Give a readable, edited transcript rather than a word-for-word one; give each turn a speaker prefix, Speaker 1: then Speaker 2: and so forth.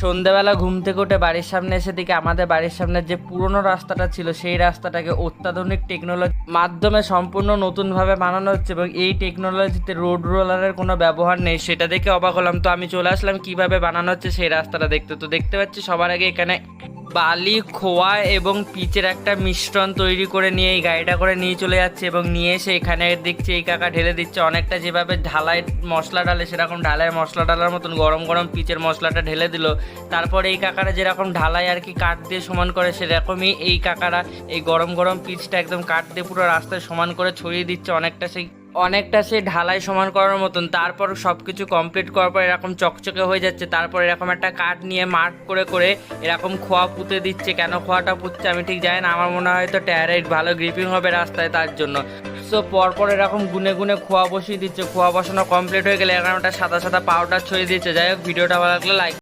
Speaker 1: সন্ধ্যাবেলা ঘুম থেকে উঠে বাড়ির সামনে এসে দেখি আমাদের বাড়ির সামনে যে পুরনো রাস্তাটা ছিল সেই রাস্তাটাকে অত্যাধুনিক টেকনোলজির মাধ্যমে সম্পূর্ণ নতুনভাবে বানানো হচ্ছে এবং এই টেকনোলজিতে রোড রোলারের কোনো ব্যবহার নেই। সেটা দেখে অবাক হলাম। তো আমি চলে আসলাম কিভাবে বানানো হচ্ছে সেই রাস্তাটা দেখতে। তো দেখতে পাচ্ছি সবার আগে এখানে বালি, খোয়া এবং পিচের একটা মিশ্রণ তৈরি করে নিয়ে এই গাড়িটা করে নিয়ে চলে যাচ্ছে এবং নিয়ে এসে এখানে দেখছি এই কাকা ঢেলে দিচ্ছে অনেকটা যেভাবে ঢালাই মশলা ঢালে সেরকম ঢালাই মশলা ঢালার মতন গরম গরম পিচের মশলাটা ঢেলে দিল। তারপরে এই কাকারা যেরকম ঢালাই আর কি কাঠ দিয়ে সমান করে সেরকমই এই কাকারা এই গরম গরম পিচটা একদম কাঠ দিয়ে পুরো রাস্তায় সমান করে ছড়িয়ে দিচ্ছে অনেকটা সেই ঢালাই সমান করার মতন। তারপর সব কিছু কমপ্লিট করার পর এরকম চকচকে হয়ে যাচ্ছে। তারপর এরকম একটা কাঠ নিয়ে মার্ক করে করে এরকম খোয়া পুঁতে দিচ্ছে। কেন খোয়াটা পুঁতছে আমি ঠিক জানি না, আমার মনে হয় তো টায়ারে ভালো গ্রিপিং হবে রাস্তায় তার জন্য। সো পরপর এরকম গুনে গুনে খোয়া বসিয়ে দিচ্ছে। খোয়া বসানো কমপ্লিট হয়ে গেলে এরকম একটা সাদা সাদা পাউডার ছড়িয়ে দিচ্ছে। যাই হোক, ভিডিওটা ভালো লাগলে লাইক